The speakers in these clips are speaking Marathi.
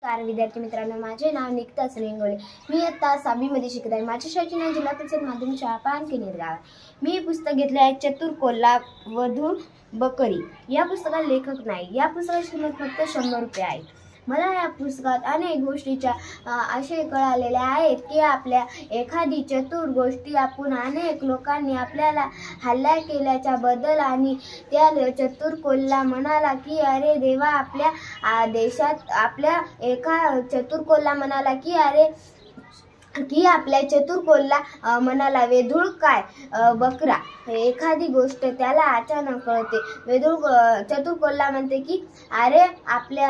विद्यार्थी मित्रांनो, माझे नाव निकिता श्रींगोळे। मी इयत्ता 6वी मध्ये शिकत आहे। माझ्या शाळेचे नाव जिल्हा परिषद माध्यमिक शाळा पानखिंडी गाव। मी पुस्तक घेतले आहे चतुर कोल्हा वधू बकरी। या पुस्तकात लेखक नाही। या पुस्तकाची किंमत फक्त 100 रुपये आहे। मला या पुस्तकात अनेक गोष्टीच्या असे कळालेले आहेत की आपल्या एखादी चतुर गोष्टी आपण अनेक लोकांनी आपल्याला हल्ला केल्याच्या बद्दल आणि त्या चतुर कोल्हा म्हणाला की अरे देवा, आपल्या देशात आपल्या एका चतुर कोल्हा म्हणाला की आपल्या चतुर कोल्हा म्हणाला वेधूळ काय बकरा। एखादी गोष्ट त्याला अचानक कळते। चतुर कोल्हा म्हणते की अरे आपल्या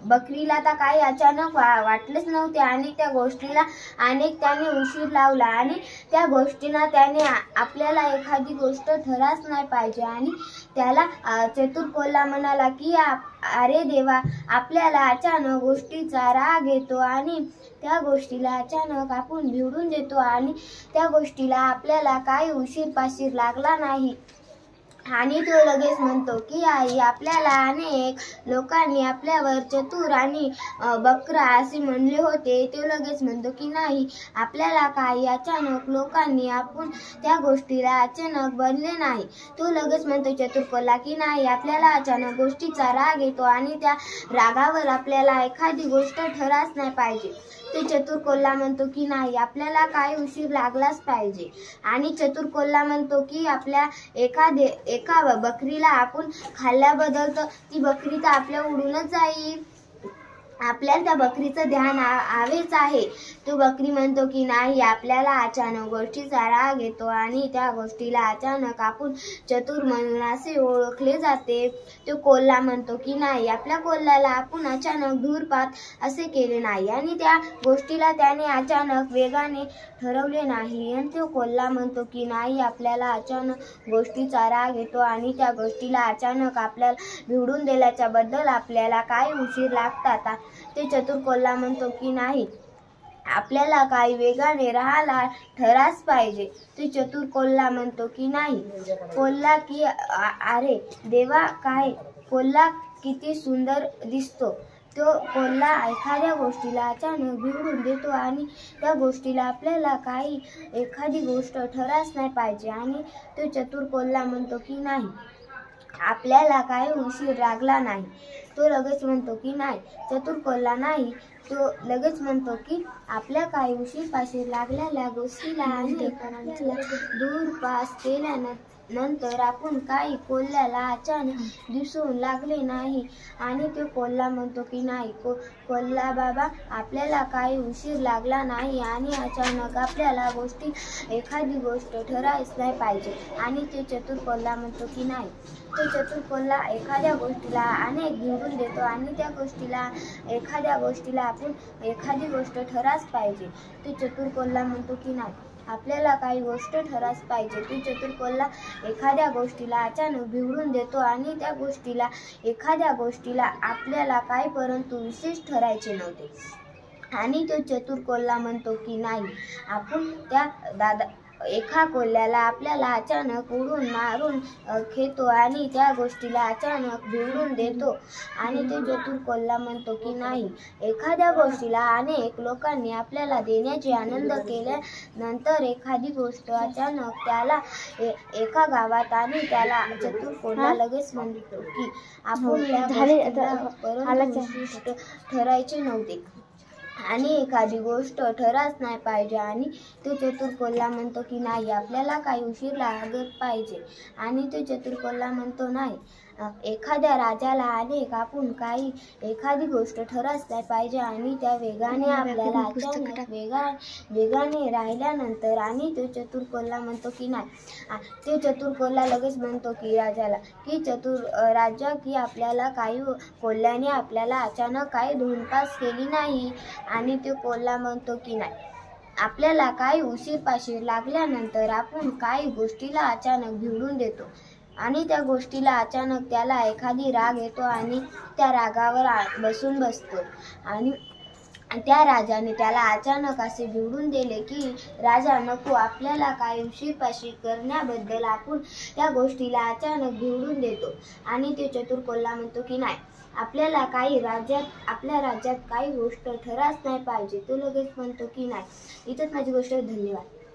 बकरीला तर काही अचानक वाटलेच नव्हते आणि त्या गोष्टीला त्याने उशीर लावला आणि त्या गोष्टींना त्याने आपल्याला एखादी गोष्ट ठराच नाही पाहिजे आणि त्याला चतुर कोल्हा म्हणाला की अरे देवा, आपल्याला अचानक गोष्टीचा राग येतो आणि त्या गोष्टीला अचानक आपण भिडून देतो आणि त्या गोष्टीला आपल्याला काही उशीर पाशीर लागला नाही आणि तो लगेच म्हणतो की आई, आपल्याला अनेक लोकांनी आपल्यावर चतुर आणि बकरा असे म्हणले होते। तो लगेच म्हणतो की नाही, आपल्याला काही अचानक लोकांनी आपण त्या गोष्टीला अचानक बनले नाही। तो लगेच म्हणतो चतुर कोल्हा की नाही, आपल्याला अचानक गोष्टीचा राग येतो आणि त्या रागावर आपल्याला एखादी गोष्ट ठराच नाही पाहिजे। ते चतुर कोल्हा म्हणतो की नाही, आपल्याला काही उशीर लागलाच पाहिजे आणि चतुर कोल्हा म्हणतो की आपल्या एका बकरीला आपण खाल्ल्याबद्दल तर ती बकरी तर आपल्या उडूनच जाईल। आपल्याला त्या बकरीचं ध्यान हवेच आहे। तो बकरी म्हणतो की नाही, आपल्याला अचानक गोष्टीचा राग येतो आणि त्या गोष्टीला अचानक आपण चतुर म्हणून असे ओळखले जाते। तो कोल्हा म्हणतो की नाही, आपल्या कोल्ह्याला आपण अचानक धूरपात असे केले नाही आणि त्या गोष्टीला त्याने अचानक वेगाने ठरवले नाही। आणि तो कोल्हा म्हणतो की नाही, आपल्याला अचानक गोष्टीचा राग येतो आणि त्या गोष्टीला अचानक आपल्याला भिडून दिल्याच्या बद्दल आपल्याला काही उशीर लागतात। ते चतुर कोल्हा म्हणतो की नाही, आपल्याला काही वेगाने राहायला ठराच पाहिजे। ते चतुर कोल्हा म्हणतो की नाही, कोल्हा की अरे देवा, काय कोल्हा किती सुंदर दिसतो। तो कोल्हा एखाद्या गोष्टीला अचानक भिडून देतो आणि त्या गोष्टीला आपल्याला एखादी गोष्ट ठराच नाही पाहिजे आणि तो चतुर कोल्हा म्हणतो की नाही, आपल्याला काही उशीर लागला नाही। तो लगेच म्हणतो की नाही, चतुर कोल्हा नाही, तो लगेच म्हणतो की आपल्या काही उशीर पाशीर लागलेल्या गोष्टीला आणि दूर पास केल्यानंतर आपण काही कोल्ह्याला अचानक दिसून लागले नाही आणि तो कोल्हा म्हणतो की नाही, कोल्हा बाबा, आपल्याला काही उशीर लागला नाही आणि अचानक आपल्याला एखादी गोष्ट ठरायच नाही पाहिजे आणि ते चतुर कोल्हा म्हणतो की नाही। तो चतुर कोल्हा एखाद्या गोष्टीला अनेक भिडून देतो आणि त्या गोष्टीला एखाद्या गोष्टीला आपण एखादी गोष्ट ठराच पाहिजे। तो चतुर कोल्हा म्हणतो की नाही, आपल्याला काही गोष्ट ठराच पाहिजे। तो चतुर कोल्हा एखाद्या गोष्टीला अचानक भिडून देतो आणि त्या गोष्टीला एखाद्या गोष्टीला आपल्याला काही परंतु विशेष ठरायचे नव्हते आणि तो चतुर कोल्हा म्हणतो की नाही, आपण त्या एका कोल्ह्याला आपल्याला अचानक उडून मारून खेतो आणि त्या गोष्टीला अचानक भिडून देतो आणि ते चतुर कोल्हा म्हणतो की नाही, एखाद्या गोष्टीला अनेक लोकांनी आपल्याला देण्याचे आनंद केल्यानंतर एखादी गोष्ट अचानक त्याला एका गावात आणि त्याला चतुर कोल्हा लगेच म्हणतो की आपण विशिष्ट ठरायचे नव्हते आणि एखादी गोष्ट ठराच नाही पाहिजे आणि तो चतुर कोल्हा म्हणतो की नाही, आपल्याला काही उशीर लागत पाहिजे आणि तो चतुर कोल्हा म्हणतो नाही, एखाद्या राजाला आपण एखादी गोष्ट ठराच नाही पाहिजे आणि त्या वेगाने आपल्याला अचानक वेगाने राहिल्यानंतर आणि तो चतुर कोल्हा म्हणतो की नाही। ते चतुर कोल्हा लगेच म्हणतो की राजाला की राजा की आपल्याला कोल्ह्याने आपल्याला अचानक काही धूमपास केली नाही आणि तो कोल्हा म्हणतो की नाही, आपल्याला काही उशीर पाशीर लागल्यानंतर आपण काही गोष्टीला अचानक भिडून देतो आणि त्या गोष्टीला अचानक त्याला एखादी राग येतो आणि त्या रागावर बसून बसतो आणि त्या राजाने त्याला अचानक असे भिडून दिले की राजा नको, आपल्याला काही उशीर पाशीर करण्याबद्दल आपण त्या गोष्टीला अचानक भिडून देतो आणि ते चतुर कोल्हा म्हणतो की नाही, आपल्या राज्यात काही गोष्ट ठराच नाही पाहिजे, तो लगेच म्हणतो की नाही. इथंच माझी गोष्ट. धन्यवाद.